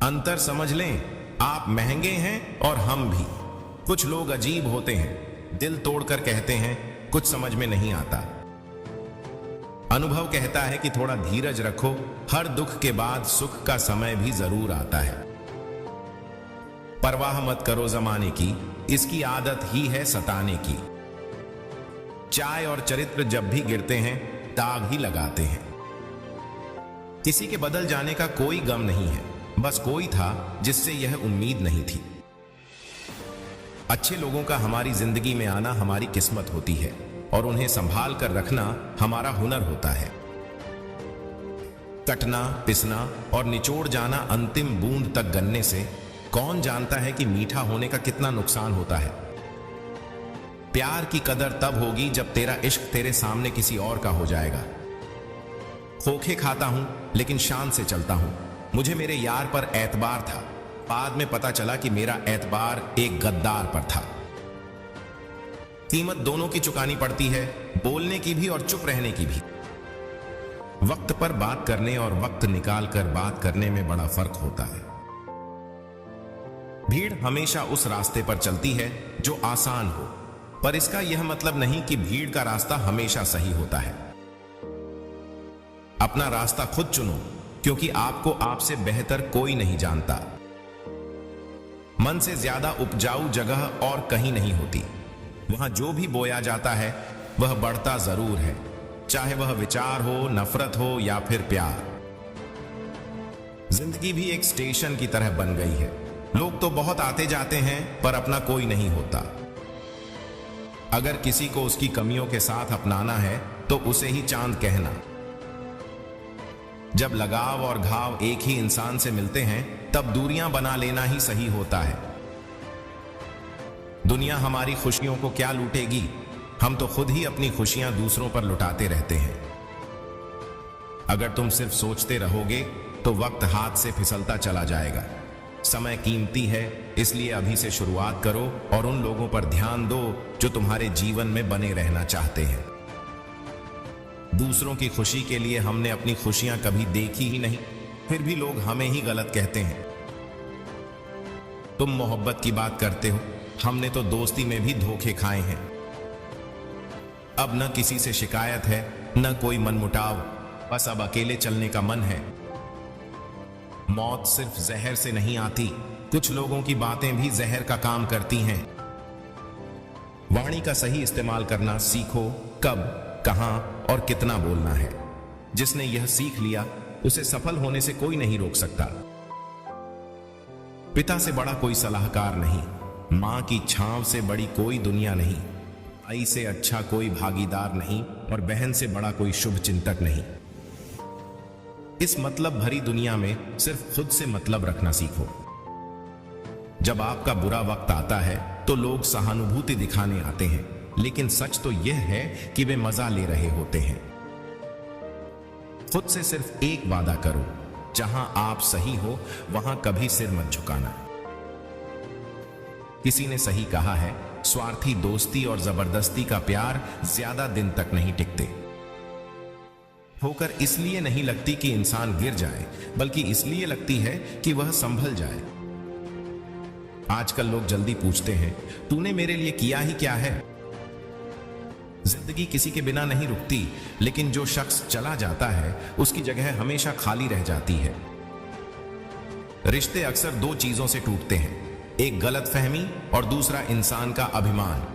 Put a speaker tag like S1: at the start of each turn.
S1: अंतर समझ लें, आप महंगे हैं और हम भी। कुछ लोग अजीब होते हैं, दिल तोड़कर कहते हैं कुछ समझ में नहीं आता। अनुभव कहता है कि थोड़ा धीरज रखो, हर दुख के बाद सुख का समय भी जरूर आता है। परवाह मत करो जमाने की, इसकी आदत ही है सताने की। चाय और चरित्र जब भी गिरते हैं दाग ही लगाते हैं। किसी के बदल जाने का कोई गम नहीं है, बस कोई था जिससे यह उम्मीद नहीं थी। अच्छे लोगों का हमारी जिंदगी में आना हमारी किस्मत होती है और उन्हें संभाल कर रखना हमारा हुनर होता है। कटना, पिसना और निचोड़ जाना अंतिम बूंद तक गन्ने से कौन जानता है कि मीठा होने का कितना नुकसान होता है। प्यार की कदर तब होगी जब तेरा इश्क तेरे सामने किसी और का हो जाएगा। खोखे खाता हूं लेकिन शान से चलता हूं। मुझे मेरे यार पर एतबार था, बाद में पता चला कि मेरा एतबार एक गद्दार पर था। कीमत दोनों की चुकानी पड़ती है, बोलने की भी और चुप रहने की भी। वक्त पर बात करने और वक्त निकाल कर बात करने में बड़ा फर्क होता है। भीड़ हमेशा उस रास्ते पर चलती है जो आसान हो, पर इसका यह मतलब नहीं कि भीड़ का रास्ता हमेशा सही होता है। अपना रास्ता खुद चुनो, क्योंकि आपको आपसे बेहतर कोई नहीं जानता। मन से ज्यादा उपजाऊ जगह और कहीं नहीं होती। वहां जो भी बोया जाता है वह बढ़ता जरूर है, चाहे वह विचार हो, नफरत हो या फिर प्यार। जिंदगी भी एक स्टेशन की तरह बन गई है। लोग तो बहुत आते जाते हैं पर अपना कोई नहीं होता। अगर किसी को उसकी कमियों के साथ अपनाना है तो उसे ही चांद कहना। जब लगाव और घाव एक ही इंसान से मिलते हैं तब दूरियां बना लेना ही सही होता है। दुनिया हमारी खुशियों को क्या लूटेगी, हम तो खुद ही अपनी खुशियां दूसरों पर लुटाते रहते हैं। अगर तुम सिर्फ सोचते रहोगे तो वक्त हाथ से फिसलता चला जाएगा। समय कीमती है, इसलिए अभी से शुरुआत करो और उन लोगों पर ध्यान दो जो तुम्हारे जीवन में बने रहना चाहते हैं। दूसरों की खुशी के लिए हमने अपनी खुशियां कभी देखी ही नहीं, फिर भी लोग हमें ही गलत कहते हैं। तुम मोहब्बत की बात करते हो, हमने तो दोस्ती में भी धोखे खाए हैं। अब न किसी से शिकायत है न कोई मनमुटाव, बस अब अकेले चलने का मन है। मौत सिर्फ जहर से नहीं आती, कुछ लोगों की बातें भी जहर का काम करती हैं। वाणी का सही इस्तेमाल करना सीखो, कब, कहां और कितना बोलना है। जिसने यह सीख लिया उसे सफल होने से कोई नहीं रोक सकता। पिता से बड़ा कोई सलाहकार नहीं, मां की छांव से बड़ी कोई दुनिया नहीं, भाई से अच्छा कोई भागीदार नहीं और बहन से बड़ा कोई शुभ चिंतक नहीं। इस मतलब भरी दुनिया में सिर्फ खुद से मतलब रखना सीखो। जब आपका बुरा वक्त आता है तो लोग सहानुभूति दिखाने आते हैं, लेकिन सच तो यह है कि वे मजा ले रहे होते हैं। खुद से सिर्फ एक वादा करो, जहां आप सही हो वहां कभी सिर मत झुकाना। किसी ने सही कहा है, स्वार्थी दोस्ती और जबरदस्ती का प्यार ज्यादा दिन तक नहीं टिकते। ठोकर इसलिए नहीं लगती कि इंसान गिर जाए, बल्कि इसलिए लगती है कि वह संभल जाए। आजकल लोग जल्दी पूछते हैं, तूने मेरे लिए किया ही क्या है। जिंदगी किसी के बिना नहीं रुकती, लेकिन जो शख्स चला जाता है उसकी जगह हमेशा खाली रह जाती है। रिश्ते अक्सर दो चीजों से टूटते हैं, एक गलतफहमी और दूसरा इंसान का अभिमान।